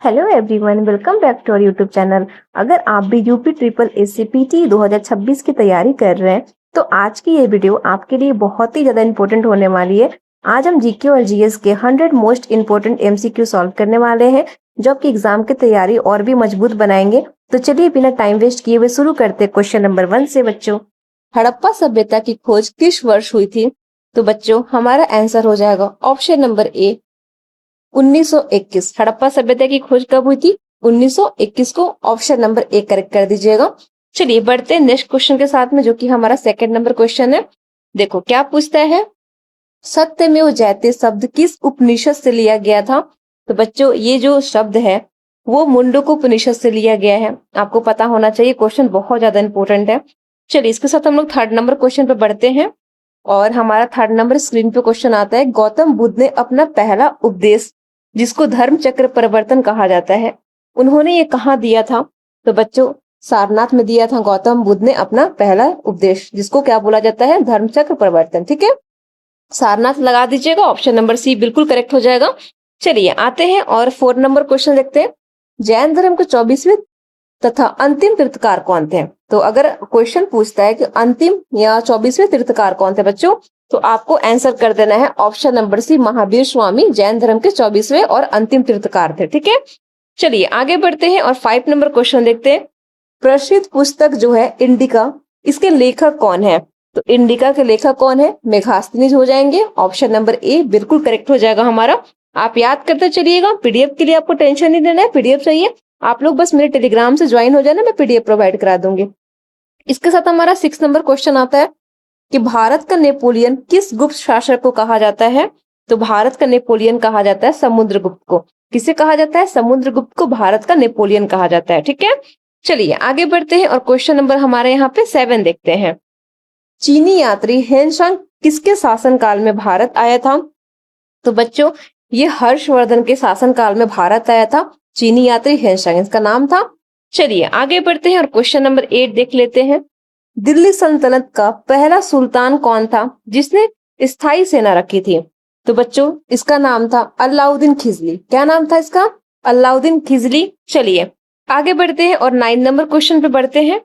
Hello everyone, welcome back to our YouTube channel. अगर आप भी यूपी ट्रिपल एससी पीटी 2026 की तैयारी कर रहे हैं तो आज की ये वीडियो आपके लिए बहुत ही ज्यादा इंपॉर्टेंट होने वाली है। आज हम जीके और जीएस के 100 मोस्ट इंपोर्टेंट एमसीक्यू सॉल्व करने वाले हैं जो आपकी एग्जाम की तैयारी और भी मजबूत बनाएंगे। तो चलिए बिना टाइम वेस्ट किए हुए शुरू करते हैं क्वेश्चन नंबर 1 से। बच्चों, हड़प्पा सभ्यता की खोज किस वर्ष हुई थी? तो बच्चों, हमारा आंसर हो जाएगा ऑप्शन नंबर ए 1921। हड़प्पा सभ्यता की खोज कब हुई थी? 1921 को। ऑप्शन नंबर ए करेक्ट कर दीजिएगा। चलिए बढ़ते हैं नेक्स्ट क्वेश्चन के साथ में, जो कि हमारा सेकंड नंबर क्वेश्चन है। देखो क्या पूछता है, सत्यमेव जयते शब्द किस उपनिषद से लिया गया था? तो बच्चों, ये जो शब्द है वो मुंडक उपनिषद से लिया गया है। आपको पता होना चाहिए, क्वेश्चन बहुत ज्यादा इंपॉर्टेंट है। चलिए इसके साथ हम लोग थर्ड नंबर क्वेश्चन पे बढ़ते हैं और हमारा थर्ड नंबर स्क्रीन पे क्वेश्चन आता है, गौतम बुद्ध ने अपना पहला उपदेश जिसको धर्म चक्र परिवर्तन कहा जाता है, उन्होंने ये कहाँ दिया था? तो बच्चों, सारनाथ में दिया था गौतम बुद्ध ने अपना पहला उपदेश, जिसको क्या बोला जाता है? धर्म चक्र परिवर्तन। ठीक है, सारनाथ लगा दीजिएगा। ऑप्शन नंबर सी बिल्कुल करेक्ट हो जाएगा। चलिए आते हैं और 4 नंबर क्वेश्चन देखते हैं। जैन धर्म के 24वें तथा अंतिम तीर्थकार कौन थे? तो अगर क्वेश्चन पूछता है कि अंतिम या 24वें तीर्थकार कौन थे बच्चों, तो आपको आंसर कर देना है option number C, Mahavir Swami Jain धर्म के 24वें और अंतिम तीर्थकार थे। ठीक है, चलिए आगे बढ़ते हैं और 5 नंबर क्वेश्चन देखते हैं। प्रसिद्ध पुस्तक जो है इंडिका, इसके लेखक कौन है? तो इंडिका के लेखक कौन है? मेगास्थनीज हो जाएंगे। ऑप्शन नंबर ए बिल्कुल करेक्ट हो जाएगा हमारा। आप याद करते चलिएगा। पीडीएफ के लिए आपको टेंशन नहीं लेना है, पीडीएफ चाहिए आप लोग बस मेरे टेलीग्राम से ज्वाइन हो जाना, मैं पीडीएफ प्रोवाइड करा दूंगी। इसके साथ हमारा 6 नंबर क्वेश्चन आता है कि भारत का नेपोलियन किस गुप्त शासक को कहा जाता है? तो भारत का नेपोलियन कहा जाता है समुद्रगुप्त को। किसे कहा जाता है? समुद्रगुप्त को भारत का नेपोलियन कहा जाता है। ठीक है, चलिए आगे बढ़ते हैं और क्वेश्चन नंबर हमारे यहाँ पे 7 देखते हैं। चीनी यात्री हेनसांग किसके शासन काल में भारत आया था? तो बच्चों, ये हर्षवर्धन के शासन काल में भारत आया था चीनी यात्री हेनसांग, इसका नाम था। चलिए आगे बढ़ते हैं और क्वेश्चन नंबर 8 देख लेते हैं। दिल्ली सल्तनत का पहला सुल्तान कौन था जिसने स्थायी सेना रखी थी? तो बच्चों, इसका नाम था अलाउद्दीन खिलजी। क्या नाम था इसका? अलाउद्दीन खिलजी। चलिए आगे बढ़ते हैं और 9 नंबर क्वेश्चन पे बढ़ते हैं।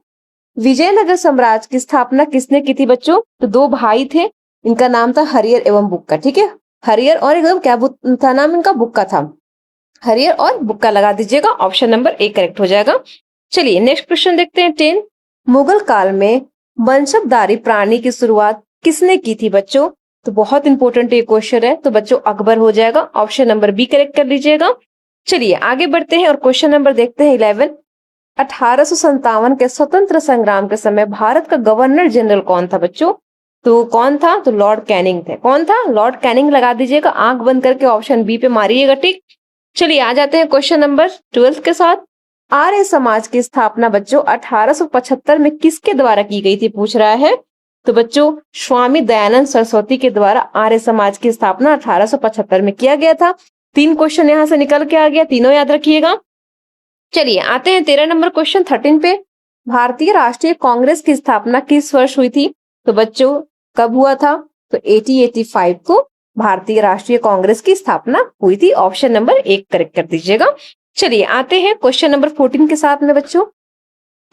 विजयनगर साम्राज्य की स्थापना किसने की थी बच्चों? तो 2 भाई थे, इनका नाम था हरियर एवं बुक्का। ठीक है, हरियर और एकदम क्या था नाम इनका? बुक्का था। हरियर और बुक्का लगा दीजिएगा। ऑप्शन नंबर ए करेक्ट हो जाएगा। चलिए नेक्स्ट क्वेश्चन देखते हैं 10। मुगल काल में मनसबदारी प्राणी की शुरुआत किसने की थी बच्चों? तो बहुत इंपॉर्टेंट ये क्वेश्चन है, तो बच्चों अकबर हो जाएगा। ऑप्शन नंबर बी करेक्ट कर लीजिएगा। चलिए आगे बढ़ते हैं और क्वेश्चन नंबर देखते हैं 11। 1857 के स्वतंत्र संग्राम के समय भारत का गवर्नर जनरल कौन था बच्चों? तो कौन था? तो लॉर्ड कैनिंग थे। कौन था? लॉर्ड कैनिंग लगा दीजिएगा, आंख बंद करके ऑप्शन बी पे मारिएगा। ठीक, चलिए आ जाते हैं क्वेश्चन नंबर 12 के साथ। आर्य समाज की स्थापना बच्चों 1875 में किसके द्वारा की गई थी पूछ रहा है? तो बच्चों, स्वामी दयानंद सरस्वती के द्वारा आर्य समाज की स्थापना 1875 में किया गया था। 3 क्वेश्चन यहाँ से निकल के आ गया, तीनों याद रखिएगा। चलिए आते हैं 13 नंबर क्वेश्चन 13 पे। भारतीय राष्ट्रीय कांग्रेस की स्थापना किस वर्ष हुई थी? तो बच्चों कब हुआ था? तो 1885 को भारतीय राष्ट्रीय कांग्रेस की स्थापना हुई थी। ऑप्शन नंबर 1 करेक्ट कर दीजिएगा। चलिए आते हैं क्वेश्चन नंबर 14 के साथ में बच्चों।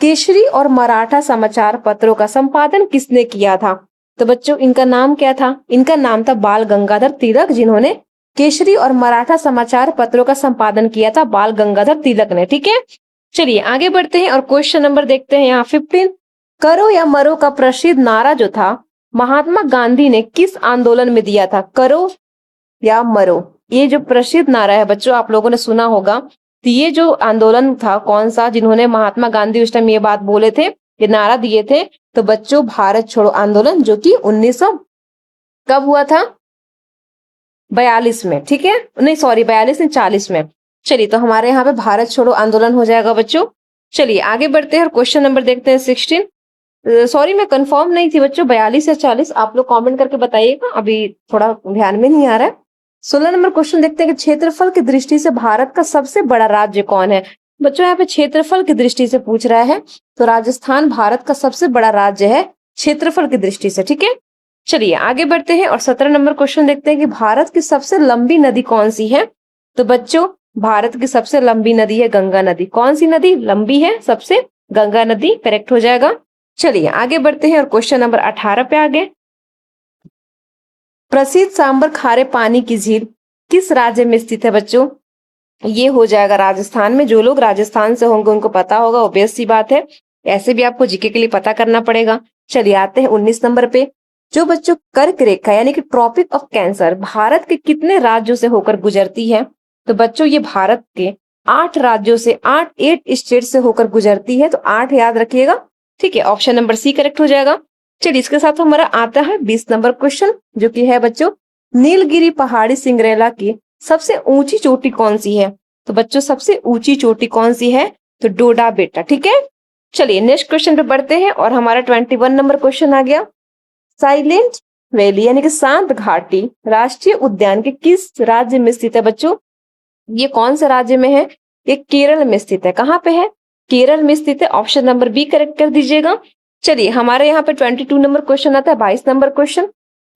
केसरी और मराठा समाचार पत्रों का संपादन किसने किया था? तो बच्चों इनका नाम क्या था? इनका नाम था बाल गंगाधर तिलक, जिन्होंने केसरी और मराठा समाचार पत्रों का संपादन किया था बाल गंगाधर तिलक ने। ठीक है, चलिए आगे बढ़ते हैं और क्वेश्चन नंबर देखते हैं यहाँ 15। करो या मरो का प्रसिद्ध नारा जो था महात्मा गांधी ने किस आंदोलन में दिया था? करो या मरो, ये जो प्रसिद्ध नारा है बच्चों, आप लोगों ने सुना होगा। तो ये जो आंदोलन था कौन सा, जिन्होंने महात्मा गांधी उस टाइम ये बात बोले थे, ये नारा दिए थे? तो बच्चों भारत छोड़ो आंदोलन, जो कि 1900 कब हुआ था? 42 में। ठीक है, नहीं सॉरी 42 नहीं 40 में। चलिए तो हमारे यहाँ पे भारत छोड़ो आंदोलन हो जाएगा बच्चों। चलिए आगे बढ़ते हैं और क्वेश्चन नंबर देखते हैं 16। सॉरी मैं कंफर्म नहीं थी बच्चों, 42 या 40, आप लोग कमेंट करके बताइएगा, अभी थोड़ा ध्यान में नहीं आ रहा है। 16 नंबर क्वेश्चन देखते हैं कि क्षेत्रफल की दृष्टि से भारत का सबसे बड़ा राज्य कौन है? बच्चों यहाँ पे क्षेत्रफल की दृष्टि से पूछ रहा है, तो राजस्थान भारत का सबसे बड़ा राज्य है क्षेत्रफल की दृष्टि से। ठीक है, चलिए आगे बढ़ते हैं और 17 नंबर क्वेश्चन देखते हैं कि भारत की सबसे लंबी नदी कौन सी है? तो बच्चों भारत की सबसे लंबी नदी है गंगा नदी। कौन सी नदी लंबी है सबसे? गंगा नदी करेक्ट हो जाएगा। चलिए आगे बढ़ते हैं और क्वेश्चन नंबर 18 पे आगे। प्रसिद्ध सांबर खारे पानी की झील किस राज्य में स्थित है बच्चों? ये हो जाएगा राजस्थान में। जो लोग राजस्थान से होंगे उनको पता होगा, ऑब्वियस सी बात है। ऐसे भी आपको जीके के लिए पता करना पड़ेगा। चलिए आते हैं 19 नंबर पे। जो बच्चों कर्क रेखा यानी कि ट्रॉपिक ऑफ कैंसर भारत के कितने राज्यों से होकर गुजरती है? तो बच्चों ये भारत के 8 राज्यों से 8 स्टेट से होकर गुजरती है। तो 8 याद रखिएगा, ठीक है। ऑप्शन नंबर सी करेक्ट हो जाएगा। चलिए इसके साथ हमारा आता है 20 नंबर क्वेश्चन, जो कि है बच्चों नीलगिरी पहाड़ी सिंगरेला की सबसे ऊंची चोटी कौन सी है? तो बच्चों सबसे ऊंची चोटी कौन सी है? तो डोडा बेटा, ठीक है। चलिए नेक्स्ट क्वेश्चन पे बढ़ते हैं और हमारा 21 नंबर क्वेश्चन आ गया। साइलेंट वैली यानी कि शांत घाटी राष्ट्रीय उद्यान के किस राज्य में स्थित है बच्चों? ये कौन से राज्य में है? ये केरल में स्थित है। कहाँ पे है? केरल में स्थित है। ऑप्शन नंबर बी करेक्ट कर दीजिएगा। चलिए हमारे यहाँ पे 22 नंबर क्वेश्चन आता है। 22 नंबर क्वेश्चन,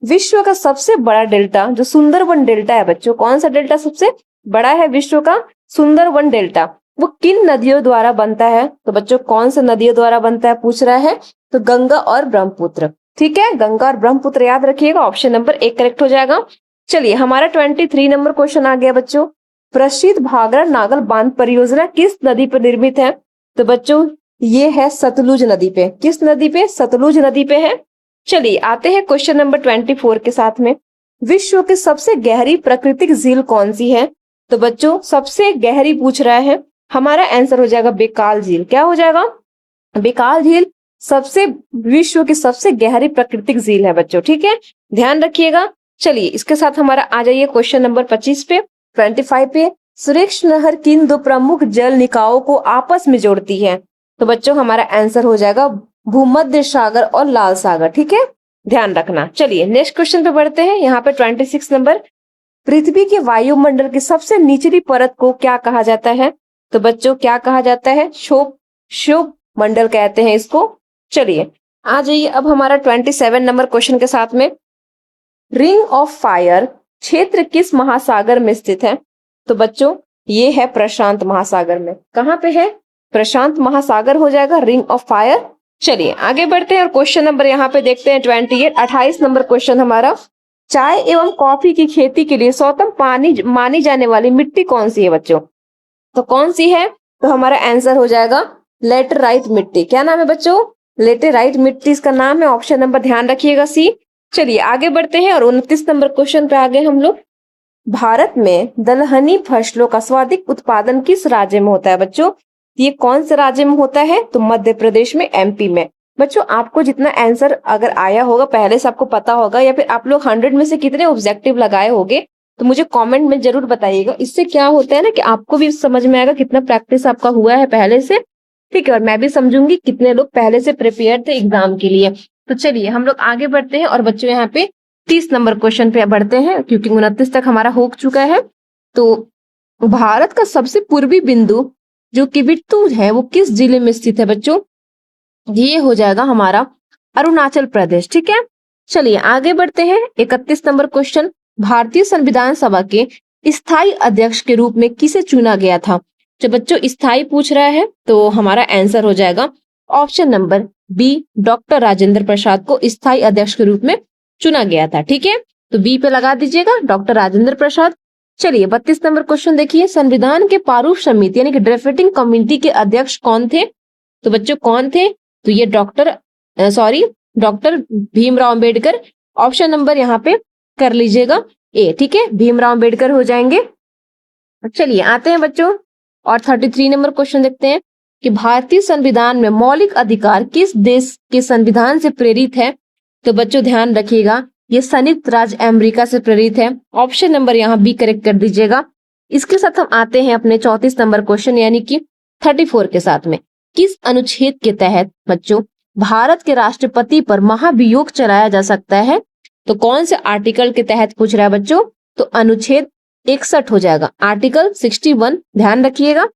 विश्व का सबसे बड़ा डेल्टा जो सुंदरवन डेल्टा है बच्चों, कौन सा डेल्टा सबसे बड़ा है विश्व का? सुंदरवन डेल्टा। वो किन नदियों द्वारा बनता है? तो बच्चों कौन सा नदियों द्वारा बनता है पूछ रहा है? तो गंगा और ब्रह्मपुत्र, ठीक है। गंगा और ब्रह्मपुत्र याद रखिएगा। ऑप्शन नंबर 1 करेक्ट हो जाएगा। चलिए हमारा 23 नंबर क्वेश्चन आ गया बच्चों। प्रसिद्ध भाखड़ा नागल बांध परियोजना किस नदी पर निर्मित है? तो बच्चों ये है सतलुज नदी पे। किस नदी पे? सतलुज नदी पे है। चलिए आते हैं क्वेश्चन नंबर 24 के साथ में। विश्व की सबसे गहरी प्राकृतिक झील कौन सी है? तो बच्चों सबसे गहरी पूछ रहा है, हमारा आंसर हो जाएगा बेकाल झील। क्या हो जाएगा? बेकाल झील सबसे विश्व की सबसे गहरी प्राकृतिक झील है बच्चों, ठीक है, ध्यान रखिएगा। चलिए इसके साथ हमारा आ जाइए क्वेश्चन नंबर 25 पे, 25 पे। सुरेश नहर किन दो प्रमुख जल निकायों को आपस में जोड़ती है? तो बच्चों हमारा आंसर हो जाएगा भूमध्य सागर और लाल सागर, ठीक है, ध्यान रखना। चलिए नेक्स्ट क्वेश्चन पे बढ़ते हैं। यहाँ पे 26 नंबर, पृथ्वी के वायुमंडल की सबसे निचली परत को क्या कहा जाता है? तो बच्चों क्या कहा जाता है? क्षोभ मंडल कहते हैं इसको। चलिए आ जाइए अब हमारा 27 नंबर क्वेश्चन के साथ में। रिंग ऑफ फायर क्षेत्र किस महासागर में स्थित है? तो बच्चों ये है प्रशांत महासागर में। कहाँ पे है? प्रशांत महासागर हो जाएगा रिंग ऑफ फायर। चलिए आगे बढ़ते हैं और क्वेश्चन नंबर यहाँ पे देखते हैं 28 नंबर क्वेश्चन हमारा। चाय एवं कॉफी की खेती के लिए सर्वोत्तम पानी मानी जाने वाली मिट्टी कौन सी है बच्चों? तो कौन सी है? तो हमारा आंसर हो जाएगा लेटराइट मिट्टी। क्या नाम है बच्चों? लेटेराइट मिट्टी इसका नाम है। ऑप्शन नंबर ध्यान रखिएगा सी। चलिए आगे बढ़ते हैं और 29 नंबर क्वेश्चन पे आ गए हम लोग। भारत में दलहनी फसलों का सर्वाधिक उत्पादन किस राज्य में होता है बच्चों? ये कौन से राज्य में होता है? तो मध्य प्रदेश में, एमपी में। बच्चों आपको जितना आंसर अगर आया होगा पहले से आपको पता होगा, या फिर आप लोग 100 में से कितने ऑब्जेक्टिव लगाए होंगे तो मुझे कमेंट में जरूर बताइएगा। इससे क्या होता है ना कि आपको भी समझ में आएगा कितना प्रैक्टिस आपका हुआ है पहले से, ठीक है, और मैं भी समझूंगी कितने लोग पहले से प्रिपेयर थे एग्जाम के लिए। तो चलिए हम लोग आगे बढ़ते हैं और बच्चों यहाँ पे 30 नंबर क्वेश्चन पे बढ़ते हैं, क्योंकि 29 तक हमारा हो चुका है। तो भारत का सबसे पूर्वी बिंदु जो किबिट्टू है वो किस जिले में स्थित है बच्चों? ये हो जाएगा हमारा अरुणाचल प्रदेश, ठीक है। चलिए आगे बढ़ते हैं। 31 नंबर क्वेश्चन, भारतीय संविधान सभा के स्थायी अध्यक्ष के रूप में किसे चुना गया था? जब बच्चों स्थायी पूछ रहा है तो हमारा आंसर हो जाएगा option number B, doctor Rajendra Prasad को स्थायी अध्यक्ष के रूप में चुना गया था, ठीक है। तो बी पे लगा दीजिएगा, डॉक्टर राजेंद्र प्रसाद। चलिए 32 नंबर क्वेश्चन देखिए, संविधान के प्रारूप समिति यानी कि ड्राफ्टिंग कमेटी के अध्यक्ष कौन थे? तो बच्चों कौन थे? तो ये doctor Bhimrao Ambedkar. Option number यहाँ पे कर लीजिएगा ए, ठीक है, भीमराव अंबेडकर हो जाएंगे। चलिए आते हैं बच्चों और 33 नंबर क्वेश्चन देखते हैं कि भारतीय संविधान में मौलिक अधिकार किस देश के संविधान से प्रेरित है? तो बच्चों ध्यान रखिएगा ये संयुक्त राज्य अमेरिका से प्रेरित है। ऑप्शन नंबर यहाँ बी करेक्ट कर दीजिएगा। इसके साथ हम आते हैं अपने 34 नंबर क्वेश्चन यानी कि 34 के साथ में। किस अनुच्छेद के तहत बच्चों भारत के राष्ट्रपति पर महाभियोग चलाया जा सकता है? तो कौन से आर्टिकल के तहत पूछ रहा है बच्चों? तो अनुच्छेद 61 हो जाएगा, आर्टिकल 61, ध्यान रखिएगा।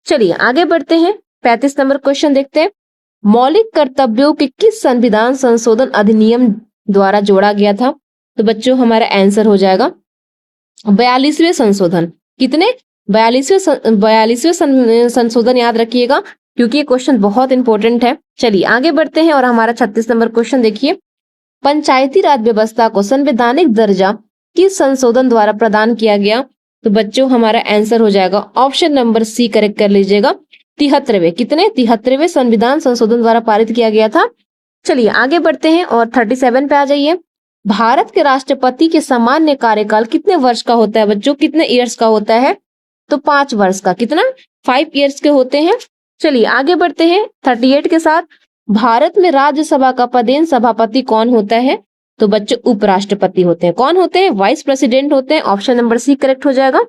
चलिए आगे बढ़ते हैं, 35 नंबर क्वेश्चन देखते हैं। मौलिक कर्तव्यों के किस संविधान संशोधन अधिनियम द्वारा जोड़ा गया था? तो बच्चों हमारा आंसर हो जाएगा 42वें संशोधन। कितने? 42वें संशोधन याद रखिएगा, क्योंकि ये क्वेश्चन बहुत इंपॉर्टेंट है। चलिए आगे बढ़ते हैं और हमारा 36 नंबर क्वेश्चन देखिए, पंचायती राज व्यवस्था को संवैधानिक दर्जा किस संशोधन द्वारा प्रदान किया गया? तो बच्चों हमारा आंसर हो जाएगा ऑप्शन नंबर सी, करेक्ट कर लीजिएगा, 73वें, कितने 73वें संविधान संशोधन द्वारा पारित किया गया था। चलिए आगे बढ़ते हैं और 37 पे आ जाइए, भारत के राष्ट्रपति के सामान्य कार्यकाल कितने वर्ष का होता है बच्चों? कितने ईयर्स का होता है? तो 5 वर्ष का, कितना 5 ईयर्स के होते हैं। चलिए आगे बढ़ते हैं 38 के साथ, भारत में राज्यसभा का पदेन सभापति कौन होता है? तो बच्चों उपराष्ट्रपति होते हैं। कौन होते हैं? वाइस प्रेसिडेंट होते हैं। ऑप्शन नंबर सी करेक्ट हो जाएगा।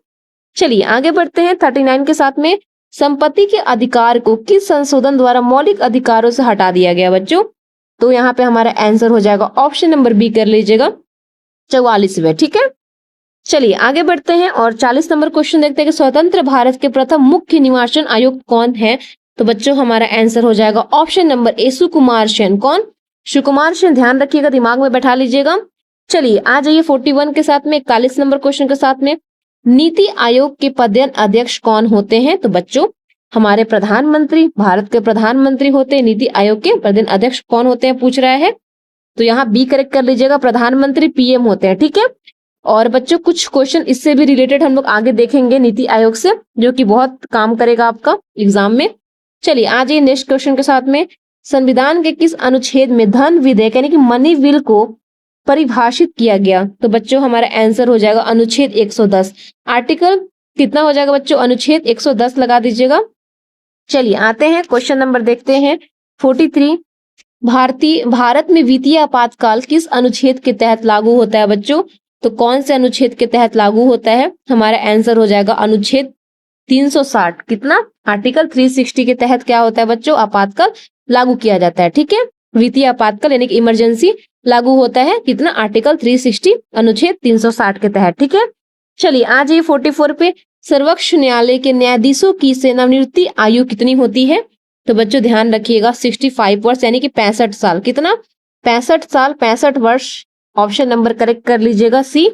चलिए आगे बढ़ते हैं 39 के साथ में, संपत्ति के अधिकार को किस संशोधन द्वारा मौलिक अधिकारों से हटा दिया गया बच्चों? तो यहाँ पे हमारा आंसर हो जाएगा ऑप्शन नंबर बी कर लीजिएगा, 44वें, ठीक है। चलिए आगे बढ़ते हैं और 40 नंबर क्वेश्चन देखते हैं कि स्वतंत्र भारत के प्रथम मुख्य निर्वाचन आयुक्त कौन है? तो बच्चों हमारा आंसर हो जाएगा ऑप्शन नंबर ए, सुकुमार सेन। कौन? सुकुमार सेन, ध्यान रखिएगा, दिमाग में बैठा लीजिएगा। चलिए आ जाइए 41 के साथ में, 41 नंबर क्वेश्चन के साथ में, नीति आयोग के पदेन अध्यक्ष कौन होते हैं? तो बच्चों हमारे प्रधानमंत्री, भारत के प्रधानमंत्री होते हैं। नीति आयोग के पदेन अध्यक्ष कौन होते हैं पूछ रहा है, तो यहाँ बी करेक्ट कर लीजिएगा, प्रधानमंत्री पीएम होते हैं, ठीक है। और बच्चों कुछ क्वेश्चन इससे भी रिलेटेड हम लोग आगे देखेंगे नीति आयोग से, जो कि बहुत काम करेगा आपका एग्जाम में। चलिए आ जाइए नेक्स्ट क्वेश्चन के साथ में, संविधान के किस अनुच्छेद में धन विधेयक यानी कि मनी बिल को परिभाषित किया गया? तो बच्चों हमारा आंसर हो जाएगा अनुच्छेद 110। आर्टिकल कितना हो जाएगा बच्चों? अनुच्छेद 110 लगा दीजिएगा। चलिए आते हैं क्वेश्चन नंबर देखते हैं 43, भारत में वित्तीय आपातकाल किस अनुच्छेद के तहत लागू होता है बच्चों? तो कौन से अनुच्छेद के तहत लागू होता है? हमारा आंसर हो जाएगा अनुच्छेद 360। कितना? आर्टिकल 360 के तहत क्या होता है बच्चों? आपातकाल लागू किया जाता है, ठीक है। वित्तीय आपातकाल यानी कि इमरजेंसी लागू होता है, कितना? आर्टिकल 360 अनुच्छेद 360 के तहत, ठीक है। चलिए आ जाइए 44 पे, सर्वोच्च न्यायालय के न्यायाधीशों की सेवानिवृत्ति आयु कितनी होती है? तो बच्चों ध्यान रखिएगा 65 वर्ष यानी कि 65 साल। कितना? 65 साल, 65 वर्ष। ऑप्शन नंबर करेक्ट कर लीजिएगा सी।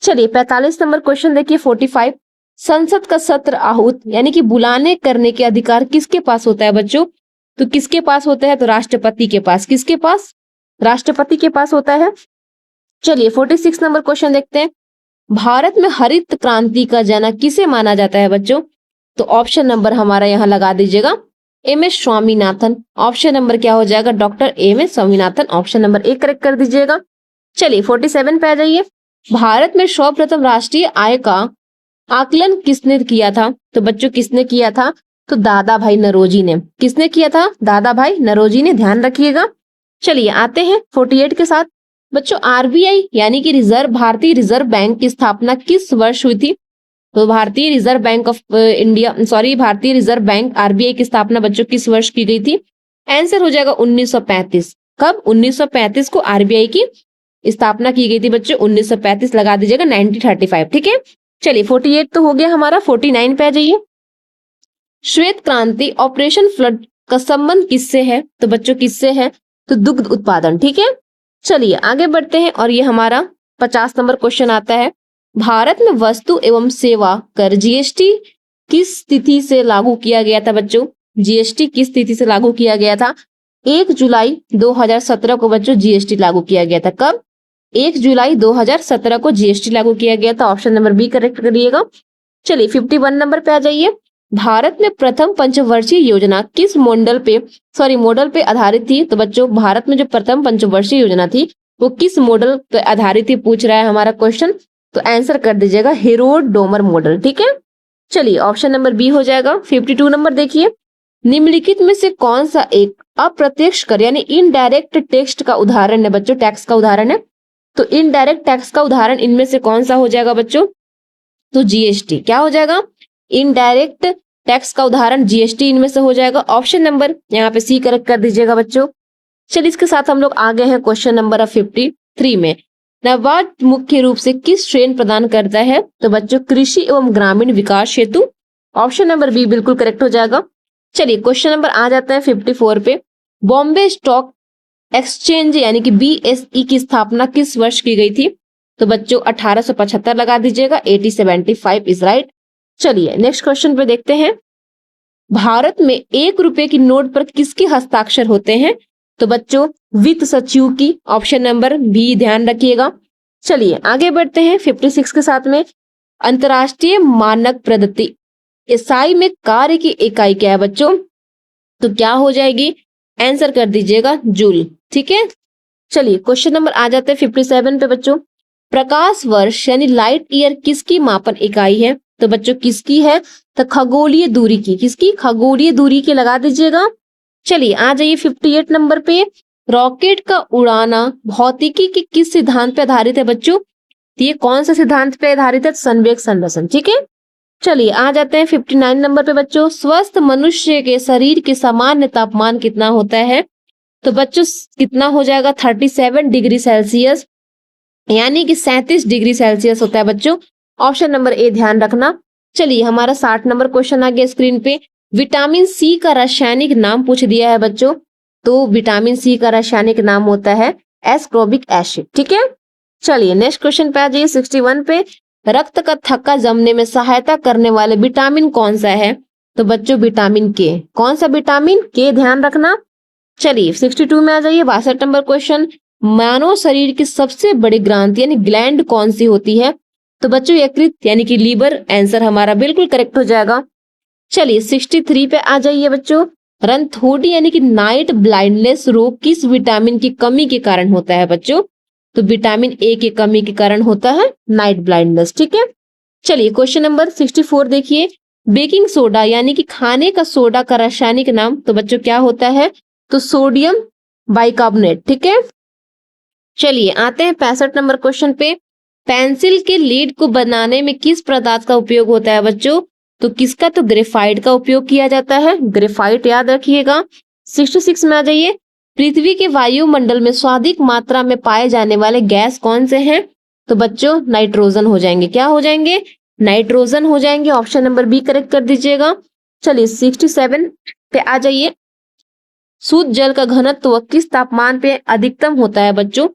चलिए 45 नंबर क्वेश्चन देखिए 45, संसद का सत्र आहूत यानी कि बुलाने करने के अधिकार किसके पास होता है बच्चों? तो किसके पास होता है? तो राष्ट्रपति के पास। किसके पास? राष्ट्रपति के पास होता है। चलिए 46 नंबर क्वेश्चन देखते हैं, भारत में हरित क्रांति का जनक किसे माना जाता है बच्चों? तो ऑप्शन नंबर हमारा यहाँ लगा दीजिएगा एम.एस. स्वामीनाथन। ऑप्शन नंबर क्या हो जाएगा? Doctor M S. Swaminathan. Option number A correct कर दीजिएगा। चलिए 47 पे आ जाइए, भारत में सर्वप्रथम राष्ट्रीय आय का आकलन किसने किया था? तो बच्चों किसने किया था? तो दादा भाई नौरोजी ने। किसने किया था? दादा भाई नौरोजी ने, ध्यान रखिएगा। चलिए आते हैं 48 के साथ, बच्चों आरबीआई यानी कि भारतीय रिजर्व बैंक की स्थापना किस वर्ष हुई थी? तो भारतीय रिजर्व बैंक भारतीय रिजर्व बैंक आरबीआई की स्थापना बच्चों किस वर्ष की गई थी? आंसर हो जाएगा 1935। कब? 1935 को आरबीआई की स्थापना की गई थी बच्चों, 1935 लगा दीजिएगा, 1935, ठीक है। चलिए 48 तो हो गया हमारा, 49 पे आ जाइए, श्वेत क्रांति ऑपरेशन फ्लड का संबंध किससे है? तो बच्चों किससे है? तो दुग्ध उत्पादन, ठीक है। चलिए आगे बढ़ते हैं और ये हमारा 50 नंबर क्वेश्चन आता है, भारत में वस्तु एवं सेवा कर जीएसटी किस तिथि से लागू किया गया था बच्चों? जीएसटी किस तिथि से लागू किया गया था? 1 जुलाई 2017 को बच्चों जीएसटी लागू किया गया था। कब? 1 जुलाई 2017 को जीएसटी लागू किया गया था। ऑप्शन नंबर बी करेक्ट करिएगा। चलिए 51 नंबर पे आ जाइए, भारत में प्रथम पंचवर्षीय योजना किस मॉडल पे आधारित थी? तो बच्चों भारत में जो प्रथम पंचवर्षीय योजना थी वो किस मॉडल पे आधारित थी पूछ रहा है हमारा क्वेश्चन, तो आंसर कर दीजिएगा हेरोल्ड डोमर मॉडल, ठीक है। चलिए ऑप्शन नंबर बी हो जाएगा। 52 नंबर देखिए, निम्नलिखित में से कौन सा एक अप्रत्यक्ष कर यानी इनडायरेक्ट टैक्स का उदाहरण है बच्चों? टैक्स का उदाहरण है, तो इनडायरेक्ट टैक्स का उदाहरण इनमें से कौन सा हो जाएगा बच्चों? तो जीएसटी। क्या हो जाएगा? इनडायरेक्ट टैक्स का उदाहरण जीएसटी इनमें से हो जाएगा। ऑप्शन नंबर यहाँ पे सी करेक्ट कर दीजिएगा बच्चों। चलिए इसके साथ हम लोग आ गए हैं क्वेश्चन नंबर 53 में, नाबार्ड मुख्य रूप से किस श्रेणी प्रदान करता है? तो बच्चों कृषि एवं ग्रामीण विकास हेतु। ऑप्शन नंबर बी बिल्कुल करेक्ट हो जाएगा। चलिए क्वेश्चन नंबर आ जाता है 54 पे, बॉम्बे स्टॉक एक्सचेंज यानी कि बीएसई की स्थापना किस वर्ष की गई थी? तो बच्चों 1875 लगा दीजिएगा, 1875 इज राइट। चलिए नेक्स्ट क्वेश्चन पे देखते हैं। भारत में 1 रुपए की नोट पर किसके हस्ताक्षर होते हैं? तो बच्चों वित्त सचिव की, ऑप्शन नंबर बी ध्यान रखिएगा। चलिए आगे बढ़ते हैं 56 के साथ में। अंतरराष्ट्रीय मानक पद्धति ईसाई में कार्य की इकाई क्या है बच्चों? तो क्या हो जाएगी? आंसर कर दीजिएगा जूल। ठीक है, चलिए क्वेश्चन नंबर आ जाते हैं 57 पे बच्चों। प्रकाश वर्ष यानी लाइट ईयर किसकी मापन इकाई है? तो बच्चों किसकी है? तो खगोलीय दूरी की। किसकी? खगोलीय दूरी की लगा दीजिएगा। चलिए आ जाइए 58 नंबर पे। रॉकेट का उड़ाना भौतिकी के किस सिद्धांत पे आधारित है बच्चों? तो ये कौन सा सिद्धांत पे आधारित है? संवेग संरक्षण। ठीक है, चलिए आ जाते हैं 59 नंबर पे बच्चों। स्वस्थ मनुष्य के शरीर के सामान्य तापमान कितना होता है? तो बच्चों कितना हो जाएगा? 37 डिग्री सेल्सियस, यानी कि 37 डिग्री सेल्सियस होता है बच्चों। ऑप्शन नंबर ए ध्यान रखना। चलिए हमारा 60 नंबर क्वेश्चन आ गया स्क्रीन पे। विटामिन सी का रासायनिक नाम पूछ दिया है बच्चों। तो विटामिन सी का रासायनिक नाम होता है एस्कॉर्बिक एसिड। ठीक है, चलिए नेक्स्ट क्वेश्चन पे आ जाइए 61 पे। रक्त का थक्का जमने में सहायता करने वाले विटामिन कौन सा है? तो बच्चों विटामिन के। कौन सा? विटामिन के, ध्यान रखना। चलिए 62 में आ जाइए 62 नंबर क्वेश्चन। मानव शरीर की सबसे बड़ी ग्रंथि यानी ग्लैंड कौन सी होती है? तो बच्चों यकृत यानी कि लीवर। आंसर हमारा बिल्कुल करेक्ट हो जाएगा। चलिए 63 पे आ जाइए बच्चों। रंथोडी यानी कि नाइट ब्लाइंडनेस रोग किस विटामिन की कमी के कारण होता है बच्चों? तो विटामिन ए की कमी के कारण होता है नाइट ब्लाइंडनेस। ठीक है, चलिए क्वेश्चन नंबर 64 देखिए। बेकिंग सोडा यानी कि खाने का सोडा का रासायनिक नाम तो बच्चों क्या होता है? तो सोडियम बाइकार्बोनेट। ठीक है, चलिए आते हैं 65 नंबर क्वेश्चन पे। पेंसिल के लीड को बनाने में किस पदार्थ का उपयोग होता है बच्चों? तो किसका? तो ग्रेफाइट का उपयोग किया जाता है। ग्रेफाइट याद रखिएगा। 66 में आ जाइए। पृथ्वी के वायुमंडल में स्वाभाविक मात्रा में पाए जाने वाले गैस कौन से हैं? तो बच्चों नाइट्रोजन हो जाएंगे। क्या हो जाएंगे? नाइट्रोजन हो जाएंगे। ऑप्शन नंबर बी करेक्ट कर दीजिएगा। चलिए 67 पे आ जाइए। शुद्ध जल का घनत्व किस तापमान पे अधिकतम होता है बच्चों?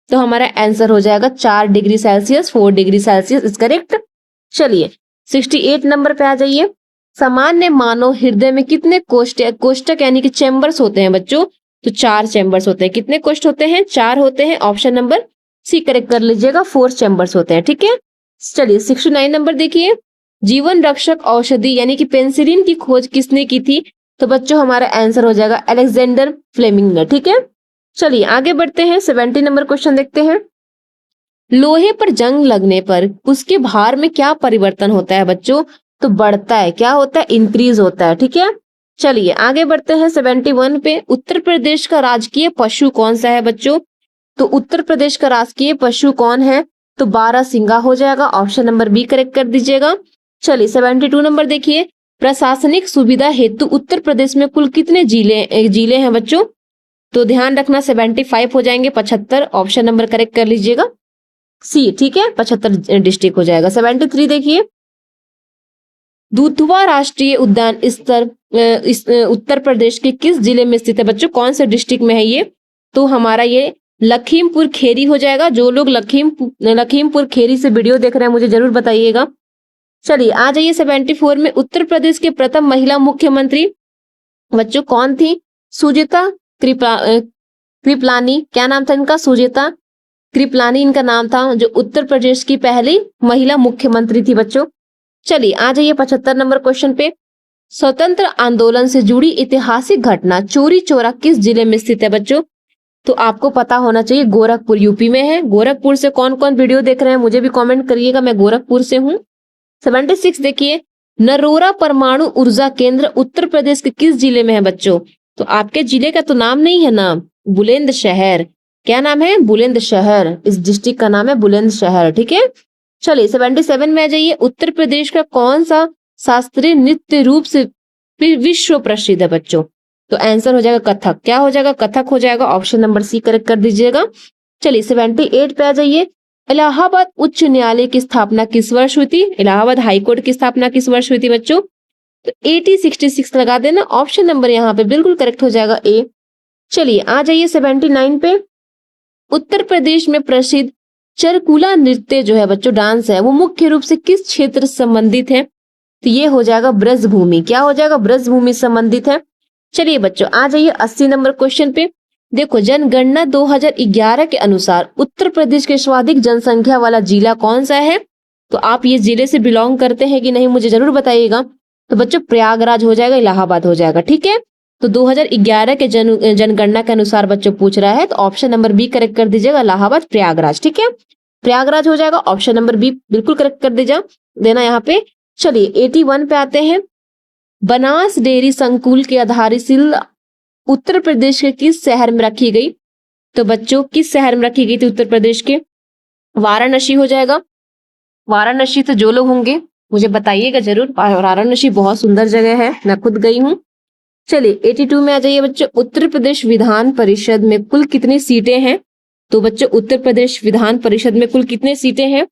तो हमारा आंसर हो जाएगा 4 degree Celsius, 4 degree Celsius is correct. चलिए 68 नंबर पे आ जाइए। सामान्य मानव हृदय में कितने कोष्टक यानी कि चैम्बर्स होते हैं बच्चों? तो 4 चैम्बर्स होते हैं। कितने कोष्ठ होते हैं? 4 होते हैं। ऑप्शन नंबर सी करेक्ट कर लीजिएगा। 4 चैम्बर्स होते हैं। ठीक है, चलिए 69 नंबर देखिए। जीवन रक्षक औषधि यानी कि पेनिसिलिन की खोज किसने की थी? तो बच्चों हमारा आंसर हो जाएगा अलेक्जेंडर फ्लेमिंग ने। ठीक है, चलिए आगे बढ़ते हैं 70 नंबर क्वेश्चन देखते हैं। लोहे पर जंग लगने पर उसके भार में क्या परिवर्तन होता है बच्चों? तो बढ़ता है। क्या होता है? इंक्रीज होता है। ठीक है, चलिए आगे बढ़ते हैं 71 पे। उत्तर प्रदेश का राजकीय पशु कौन सा है बच्चों? तो उत्तर प्रदेश का राजकीय पशु कौन है? तो बारहसिंगा हो जाएगा। ऑप्शन नंबर बी करेक्ट कर दीजिएगा। चलिए 72 नंबर देखिए। प्रशासनिक सुविधा हेतु उत्तर प्रदेश में कुल कितने जिले हैं बच्चों? तो ध्यान रखना 75 हो जाएंगे। 75 ऑप्शन नंबर करेक्ट कर लीजिएगा सी। ठीक है, 75 डिस्ट्रिक्ट हो जाएगा। 73 देखिए। दुधवा राष्ट्रीय उद्यान उत्तर प्रदेश के किस जिले में स्थित है बच्चों? कौन से डिस्ट्रिक्ट में है ये? तो हमारा ये लखीमपुर खेरी हो जाएगा। जो लोग लखीमपुर खेरी से वीडियो देख रहे हैं मुझे जरूर बताइएगा। चलिए आ जाइए 74 में। उत्तर प्रदेश के प्रथम महिला मुख्यमंत्री बच्चों कौन थी? सुजीता कृपलानी। क्या नाम था इनका? सुजीता कृपलानी इनका नाम था, जो उत्तर प्रदेश की पहली महिला मुख्यमंत्री थी बच्चों। चलिए आ जाइए 75 नंबर क्वेश्चन पे। स्वतंत्र आंदोलन से जुड़ी ऐतिहासिक घटना चौरी चौरा किस जिले में स्थित है बच्चों? तो आपको पता होना चाहिए, गोरखपुर यूपी में है। गोरखपुर से कौन कौन वीडियो देख रहे हैं मुझे भी कमेंट करिएगा। मैं गोरखपुर से हूँ। 76 देखिए। नरोरा परमाणु ऊर्जा केंद्र उत्तर प्रदेश के किस जिले में है बच्चों? तो आपके जिले का तो नाम नहीं है ना, बुलंदशहर। क्या नाम है? बुलंदशहर। इस डिस्ट्रिक्ट का नाम है बुलंदशहर। ठीक है, चलिए 77 में आ जाइए। उत्तर प्रदेश का कौन सा शास्त्रीय नृत्य रूप से विश्व प्रसिद्ध है बच्चों? तो आंसर हो जाएगा कथक। क्या हो जाएगा? कथक हो जाएगा। ऑप्शन नंबर सी करेक्ट कर दीजिएगा। चलिए 78 पे आ जाइए। इलाहाबाद उच्च न्यायालय की स्थापना किस वर्ष हुई थी? इलाहाबाद हाईकोर्ट की स्थापना किस वर्ष हुई थी बच्चों? तो 1866 लगा देना। ऑप्शन नंबर यहाँ पे बिल्कुल करेक्ट हो जाएगा ए। चलिए आ जाइए 79 पे। उत्तर प्रदेश में प्रसिद्ध चरकुला नृत्य जो है बच्चों, डांस है, वो मुख्य रूप से किस क्षेत्र से संबंधित है? तो ये हो जाएगा ब्रजभूमि। क्या हो जाएगा? ब्रजभूमि संबंधित है। चलिए बच्चों आ जाइए 80 नंबर क्वेश्चन पे। देखो, जनगणना 2011 के अनुसार उत्तर प्रदेश के सर्वाधिक जनसंख्या वाला जिला कौन सा है? तो आप ये जिले से बिलोंग करते हैं कि नहीं मुझे जरूर बताइएगा। तो बच्चों प्रयागराज हो जाएगा, इलाहाबाद हो जाएगा। ठीक है, तो 2011 के जनगणना के अनुसार बच्चों पूछ रहा है, तो ऑप्शन नंबर बी करेक्ट कर दीजिएगा, इलाहाबाद प्रयागराज। ठीक है, प्रयागराज हो जाएगा, ऑप्शन नंबर बी बिल्कुल करेक्ट कर दीजिए देना यहाँ पे। चलिए 81 पे आते हैं। बनास डेयरी संकुल की आधारशिला उत्तर प्रदेश के किस शहर में रखी गई? तो बच्चों किस शहर में रखी गई थी उत्तर प्रदेश के? वाराणसी हो जाएगा। वाराणसी तो जो लोग होंगे मुझे बताइएगा जरूर, वाराणसी बहुत सुंदर जगह है, मैं खुद गई हूँ। चलिए 82 में आ जाइए बच्चों। उत्तर प्रदेश विधान परिषद में कुल कितनी सीटें हैं? तो बच्चों उत्तर प्रदेश विधान परिषद में कुल कितने सीटें हैं?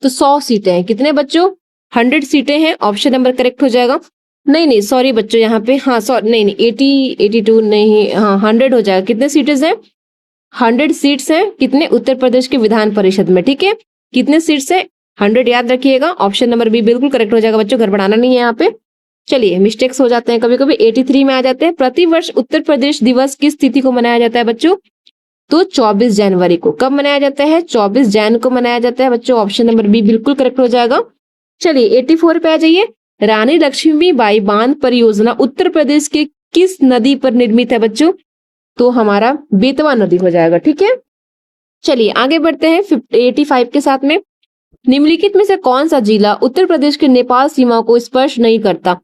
तो 100 सीटें हैं। कितने बच्चों? 100 सीटें हैं। ऑप्शन नंबर करेक्ट हो जाएगा। नहीं सॉरी बच्चों, यहाँ पे हाँ सॉरी नहीं 82 नहीं, हाँ 100 हो जाएगा। कितने सीट्स हैं? 100 सीट्स हैं। कितने? उत्तर प्रदेश के विधान परिषद में। ठीक है, कितने सीट्स है? 100 याद रखिएगा। ऑप्शन नंबर बी बिल्कुल करेक्ट हो जाएगा बच्चों, गड़बड़ाना नहीं है यहाँ पे। चलिए मिस्टेक्स हो जाते हैं कभी कभी। 83 में आ जाते हैं। प्रतिवर्ष उत्तर प्रदेश दिवस किस तिथि को मनाया जाता है बच्चों? तो 24 जनवरी को। कब मनाया जाता है? 24 जैन को मनाया जाता है बच्चों। ऑप्शन नंबर बी बिल्कुल करेक्ट हो जाएगा। चलिए 84 पे आ जाइए। रानी लक्ष्मीबाई बांध परियोजना उत्तर प्रदेश के किस नदी पर निर्मित है बच्चों? तो हमारा बेतवा नदी हो जाएगा। ठीक है, चलिए आगे बढ़ते हैं 85 के साथ में। निम्नलिखित में से कौन सा जिला उत्तर प्रदेश के नेपाल सीमा को स्पर्श नहीं करता?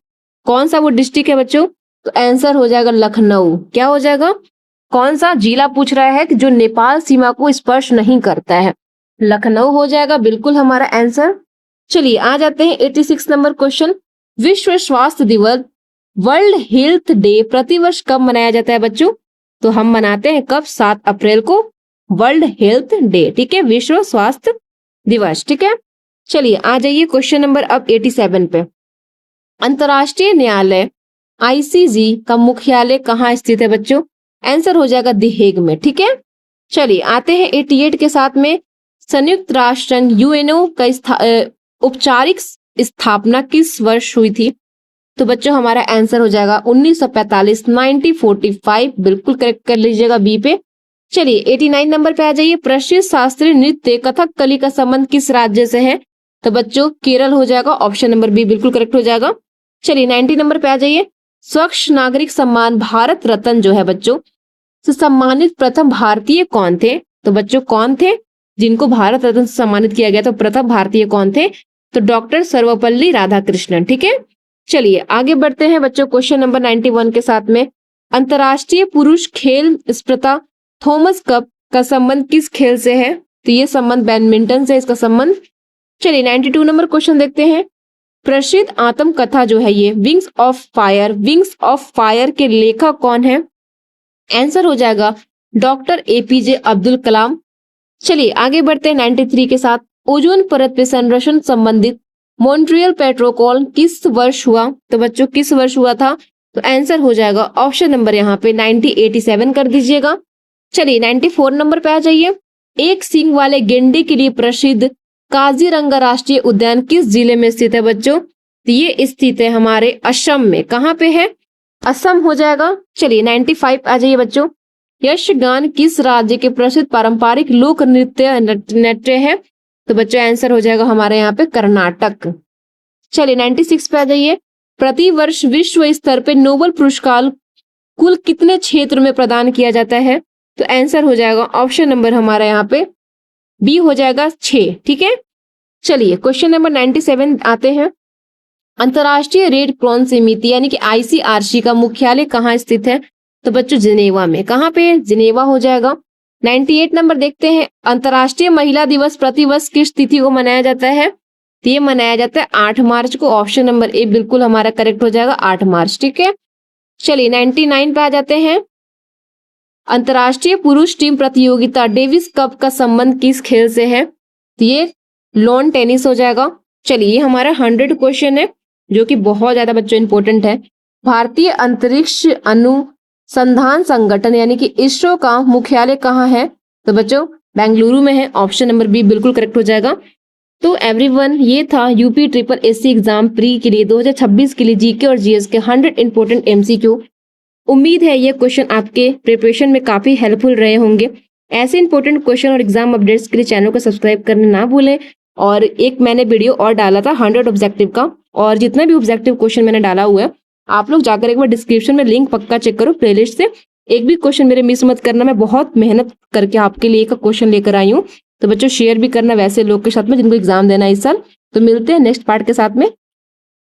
कौन सा वो डिस्ट्रिक्ट है बच्चों? तो आंसर हो जाएगा लखनऊ। क्या हो जाएगा? कौन सा जिला पूछ रहा है कि जो नेपाल सीमा को स्पर्श नहीं करता है? लखनऊ हो जाएगा बिल्कुल हमारा आंसर। चलिए आ जाते हैं 86 नंबर क्वेश्चन। विश्व स्वास्थ्य दिवस वर्ल्ड हेल्थ डे प्रतिवर्ष कब मनाया जाता है बच्चों? तो हम मनाते हैं कब? 7 अप्रैल को वर्ल्ड हेल्थ डे। ठीक है, विश्व स्वास्थ्य दिवस। ठीक है, चलिए आ जाइए क्वेश्चन नंबर अब 87 पे। अंतर्राष्ट्रीय न्यायालय आईसीजे का मुख्यालय कहाँ स्थित है बच्चों? आंसर हो जाएगा द हेग में। ठीक है, चलिए आते हैं 88 के साथ में। संयुक्त राष्ट्र संघ यूएनओ का औपचारिक स्थापना किस वर्ष हुई थी? तो बच्चों हमारा आंसर हो जाएगा 1945, 1945 बिल्कुल करेक्ट कर लीजिएगा बी पे। चलिए 89 नंबर पे आ जाइए। प्रसिद्ध शास्त्रीय नृत्य कथकली का संबंध किस राज्य से है? तो बच्चों केरल हो जाएगा। ऑप्शन नंबर बी बिल्कुल करेक्ट हो जाएगा। चलिए 90 नंबर पे आ जाइए। स्वच्छ नागरिक सम्मान भारत रत्न जो है बच्चों से सम्मानित प्रथम भारतीय कौन थे? तो बच्चों कौन थे जिनको भारत रत्न से सम्मानित किया गया? तो प्रथम भारतीय कौन थे? तो डॉक्टर सर्वपल्ली राधाकृष्णन। ठीक है, चलिए आगे बढ़ते हैं बच्चों क्वेश्चन नंबर 91 के साथ में। अंतर्राष्ट्रीय पुरुष खेल स्पर्धा थॉमस कप का संबंध किस खेल से है? तो ये संबंध बैडमिंटन से इसका संबंध। चलिए 92 नंबर क्वेश्चन देखते हैं। प्रसिद्ध आत्मकथा जो है ये विंग्स ऑफ फायर के लेखक कौन है? आंसर हो जाएगा डॉक्टर एपीजे अब्दुल कलाम। चलिए आगे बढ़ते हैं 93 के साथ। ओजोन परत पे संरक्षण संबंधित मॉन्ट्रियल प्रोटोकॉल किस वर्ष हुआ? तो बच्चों किस वर्ष हुआ था? तो आंसर हो जाएगा ऑप्शन नंबर यहाँ पे 1987 कर दीजिएगा। चलिए 94 नंबर पे आ जाइए। एक सींग वाले गेंडे के लिए प्रसिद्ध काजीरंगा राष्ट्रीय उद्यान किस जिले में स्थित है बच्चों? तो ये स्थित है हमारे असम में। कहाँ पे है? असम हो जाएगा। चलिए 95 आ जाइए बच्चों। यक्षगान किस राज्य के प्रसिद्ध पारंपरिक लोक नृत्य है? तो बच्चों आंसर हो जाएगा हमारे यहाँ पे कर्नाटक। चलिए 96 पे आ जाइए। प्रतिवर्ष विश्व स्तर पे नोबेल पुरस्कार कुल कितने क्षेत्र में प्रदान किया जाता है? तो आंसर हो जाएगा ऑप्शन नंबर हमारा यहाँ पे बी हो जाएगा 6। ठीक है, चलिए क्वेश्चन नंबर 97 आते हैं। अंतर्राष्ट्रीय रेड क्रॉस समिति यानी कि आईसीआरसी का मुख्यालय कहाँ स्थित है? तो बच्चों जिनेवा में। कहाँ पे? जिनेवा हो जाएगा। 98 नंबर देखते हैं। अंतर्राष्ट्रीय महिला दिवस प्रतिवर्ष किस तिथि को मनाया जाता है? तो ये मनाया जाता है 8 मार्च को। ऑप्शन नंबर ए बिल्कुल हमारा करेक्ट हो जाएगा 8 मार्च। ठीक है, चलिए 99 पे आ जाते हैं। अंतर्राष्ट्रीय पुरुष टीम प्रतियोगिता डेविस कप का संबंध किस खेल से है? तो ये लॉन टेनिस हो जाएगा। चलिए ये हमारा 100 क्वेश्चन है जो कि बहुत ज्यादा बच्चों इंपॉर्टेंट है। भारतीय अंतरिक्ष अनुसंधान संगठन यानी कि इसरो का मुख्यालय कहाँ है? तो बच्चों बेंगलुरु में है। ऑप्शन नंबर बी बिल्कुल करेक्ट हो जाएगा। तो एवरीवन, ये था UP triple SC exam pre के लिए 2026 के लिए जीके और जीएस के 100 इंपॉर्टेंट एमसीक्यू। उम्मीद है ये क्वेश्चन आपके प्रिपरेशन में काफी हेल्पफुल रहे होंगे। ऐसे इंपॉर्टेंट क्वेश्चन और एग्जाम अपडेट्स के लिए चैनल को सब्सक्राइब करना ना भूलें। और एक मैंने वीडियो और डाला था 100 ऑब्जेक्टिव का, और जितना भी ऑब्जेक्टिव क्वेश्चन मैंने डाला हुआ है आप लोग जाकर एक बार डिस्क्रिप्शन में लिंक पक्का चेक करो प्लेलिस्ट से। एक भी क्वेश्चन मेरे मिस मत करना, मैं बहुत मेहनत करके आपके लिए एक क्वेश्चन लेकर आई हूँ। तो बच्चों शेयर भी करना वैसे लोग के साथ में जिनको एग्जाम देना है इस साल। तो मिलते हैं नेक्स्ट पार्ट के साथ में।